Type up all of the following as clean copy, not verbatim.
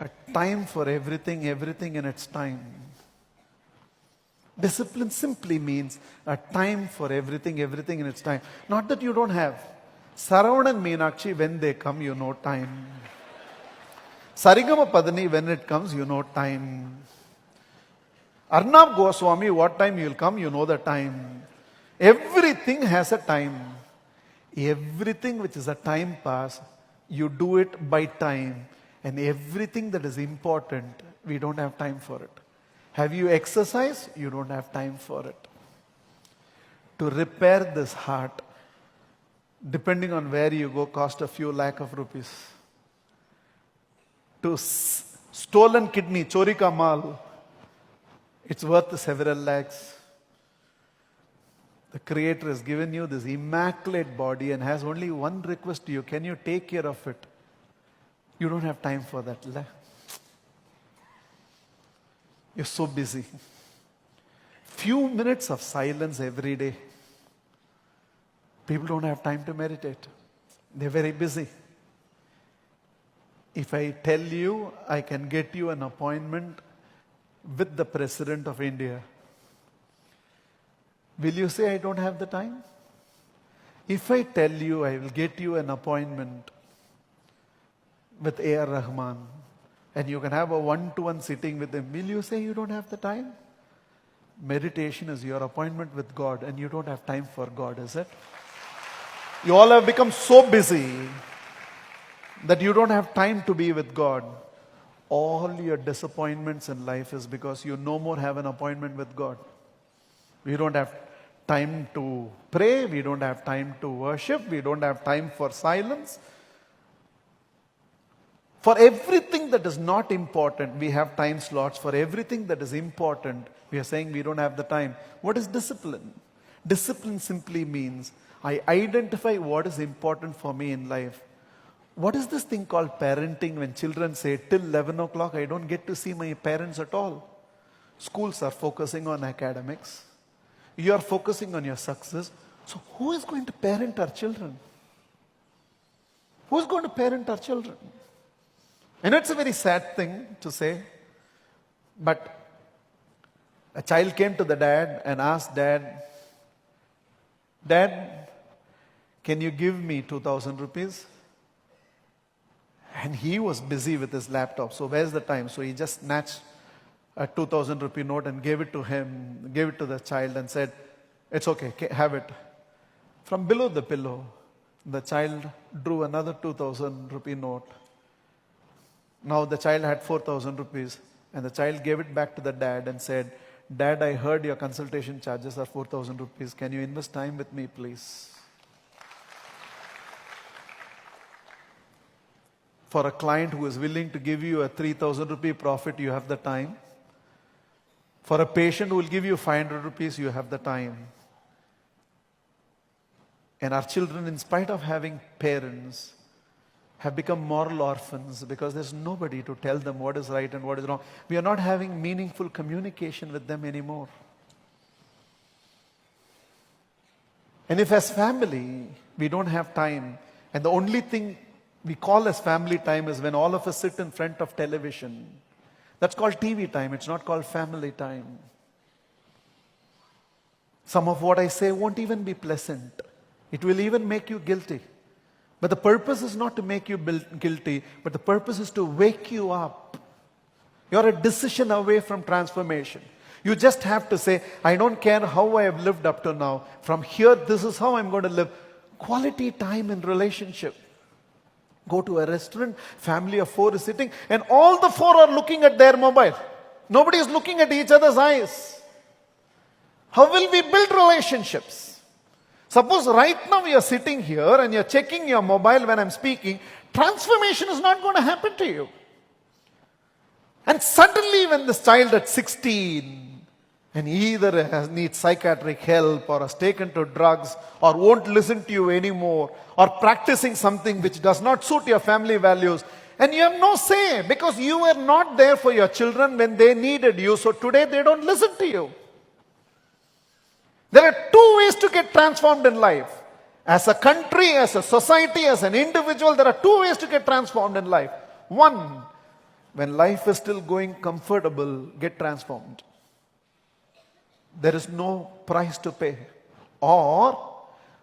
A time for everything, everything in its time. Discipline simply means a time for everything, everything in its time. Not that you don't have. Saravanan and Meenakshi, when they come, you know time. Sarigama Padani, when it comes, you know time. Arnab Goswami, what time you will come, you know the time. Everything has a time. Everything which is a time pass, you do it by time. And everything that is important, we don't have time for it. Have you exercised? You don't have time for it. To repair this heart, depending on where you go, cost a few lakh of rupees. To stolen kidney, chori ka mal, it's worth several lakhs. The Creator has given you this immaculate body and has only one request to you. Can you take care of it? You don't have time for that. You're so busy. Few minutes of silence every day. People don't have time to meditate. They're very busy. If I tell you I can get you an appointment with the President of India, will you say I don't have the time? If I tell you I will get you an appointment with A.R. Rahman and you can have a one-to-one sitting with him, will you say you don't have the time? Meditation is your appointment with God and you don't have time for God, is it? You all have become so busy that you don't have time to be with God. All your disappointments in life is because you no more have an appointment with God. We don't have time to pray, we don't have time to worship, we don't have time for silence. For everything that is not important, we have time slots. For everything that is important, we are saying we don't have the time. What is discipline? Discipline simply means I identify what is important for me in life. What is this thing called parenting when children say, till 11 o'clock, I don't get to see my parents at all? Schools are focusing on academics. You are focusing on your success. So who is going to parent our children? Who is going to parent our children? And it's a very sad thing to say, but a child came to the dad and asked Dad, can you give me 2,000 rupees? And he was busy with his laptop, so where's the time? So he just snatched a 2,000 rupee note and gave it to him, gave it to the child and said, it's okay, have it. From below the pillow, the child drew another 2,000 rupee note. Now the child had 4,000 rupees and the child gave it back to the dad and said, Dad, I heard your consultation charges are 4,000 rupees. Can you invest time with me, please? For a client who is willing to give you a 3,000 rupee profit, you have the time. For a patient who will give you 500 rupees, you have the time. And our children, in spite of having parents, have become moral orphans because there's nobody to tell them what is right and what is wrong. We are not having meaningful communication with them anymore. And if as family, we don't have time, and the only thing we call as family time is when all of us sit in front of television. That's called TV time. It's not called family time. Some of what I say won't even be pleasant. It will even make you guilty. But the purpose is not to make you guilty, but the purpose is to wake you up. You're a decision away from transformation. You just have to say, I don't care how I have lived up to now. From here, this is how I'm going to live. Quality time in relationship. Go to a restaurant, family of 4 is sitting, and all the 4 are looking at their mobile. Nobody is looking at each other's eyes. How will we build relationships? Suppose right now we are sitting here and you're checking your mobile when I'm speaking, transformation is not going to happen to you. And suddenly when this child at 16 and either needs psychiatric help or has taken to drugs or won't listen to you anymore or practicing something which does not suit your family values, and you have no say because you were not there for your children when they needed you, so today they don't listen to you. There are 2 ways to get transformed in life. As a country, as a society, as an individual, there are 2 ways to get transformed in life. One, When life is still going comfortable, get transformed. There is no price to pay. Or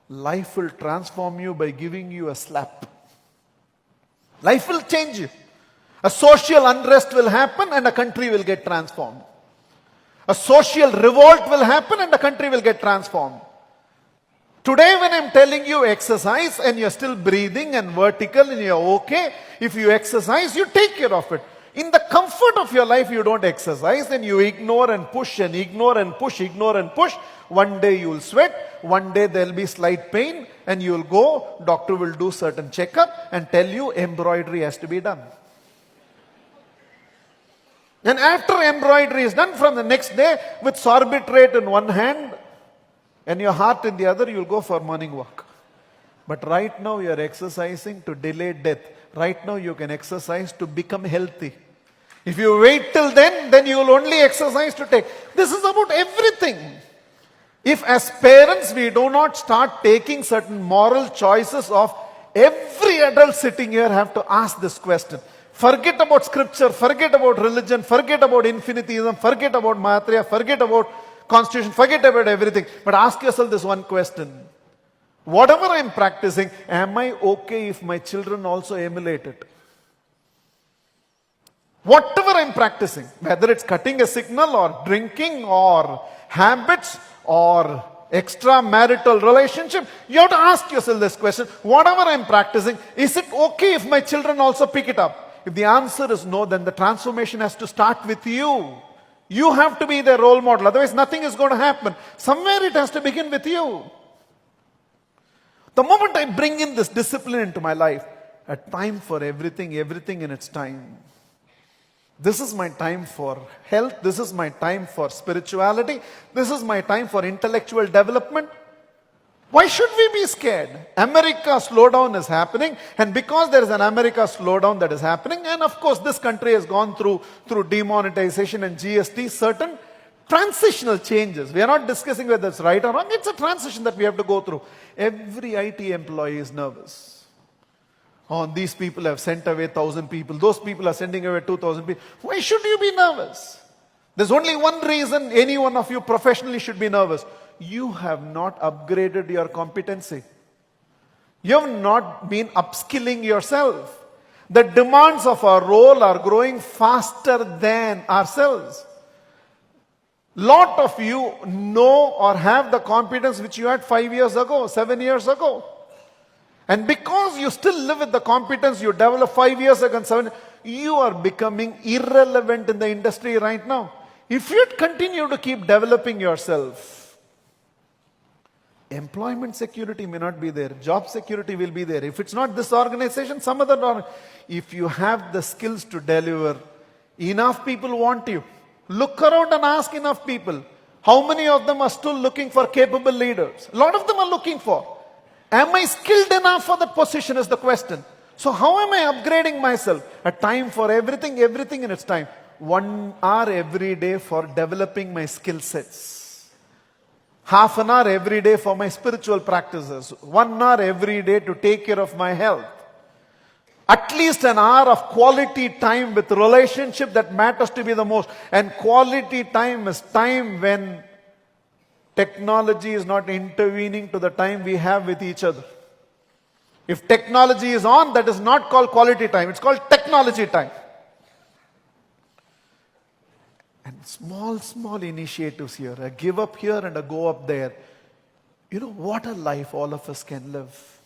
life will transform you by giving you a slap. Life will change you. A social unrest will happen and a country will get transformed. A social revolt will happen and the country will get transformed. Today when I'm telling you exercise and you're still breathing and vertical and you're okay, if you exercise, you take care of it. In the comfort of your life, you don't exercise and you ignore and push and ignore and push, ignore and push. One day you will sweat, one day there will be slight pain and you will go, doctor will do certain checkup and tell you embroidery has to be done. And after embroidery is done, from the next day, with sorbitrate in one hand and your heart in the other, you will go for morning walk. But right now you are exercising to delay death. Right now you can exercise to become healthy. If you wait till then you will only exercise to take. This is about everything. If as parents we do not start taking certain moral choices of every adult sitting here have to ask this question. Forget about scripture, forget about religion, forget about infinitism, forget about Maitreya, forget about constitution, forget about everything. But ask yourself this one question. Whatever I am practicing, am I okay if my children also emulate it? Whatever I am practicing, whether it's cutting a signal or drinking or habits or extramarital relationship, you have to ask yourself this question. Whatever I am practicing, is it okay if my children also pick it up? If the answer is no, then the transformation has to start with you. You have to be their role model. Otherwise, nothing is going to happen. Somewhere it has to begin with you. The moment I bring in this discipline into my life, a time for everything, everything in its time. This is my time for health. This is my time for spirituality. This is my time for intellectual development. Why should we be scared? America slowdown is happening, and because there is an America slowdown that is happening, and of course this country has gone through demonetization and GST, certain transitional changes. We are not discussing whether it's right or wrong. It's a transition that we have to go through. Every IT employee is nervous. Oh, these people have sent away 1,000 people. Those people are sending away 2,000 people. Why should you be nervous? There's only one reason any one of you professionally should be nervous. You have not upgraded your competency. You have not been upskilling yourself. The demands of our role are growing faster than ourselves. Lot of you know or have the competence which you had 5 years ago, 7 years ago. And because you still live with the competence you developed 5 years ago and 7, you are becoming irrelevant in the industry right now. If you continue to keep developing yourself, employment security may not be there. Job security will be there. If it's not this organization, some other organization. If you have the skills to deliver, enough people want you. Look around and ask enough people. How many of them are still looking for capable leaders? A lot of them are looking for. Am I skilled enough for that position is the question. So how am I upgrading myself? A time for everything, everything in its time. 1 hour every day for developing my skill sets. Half an hour every day for my spiritual practices. 1 hour every day to take care of my health. At least an hour of quality time with relationship that matters to be the most. And quality time is time when technology is not intervening to the time we have with each other. If technology is on, that is not called quality time. It's called technology time. And small initiatives here. A give up here and a go up there. You know, what a life all of us can live.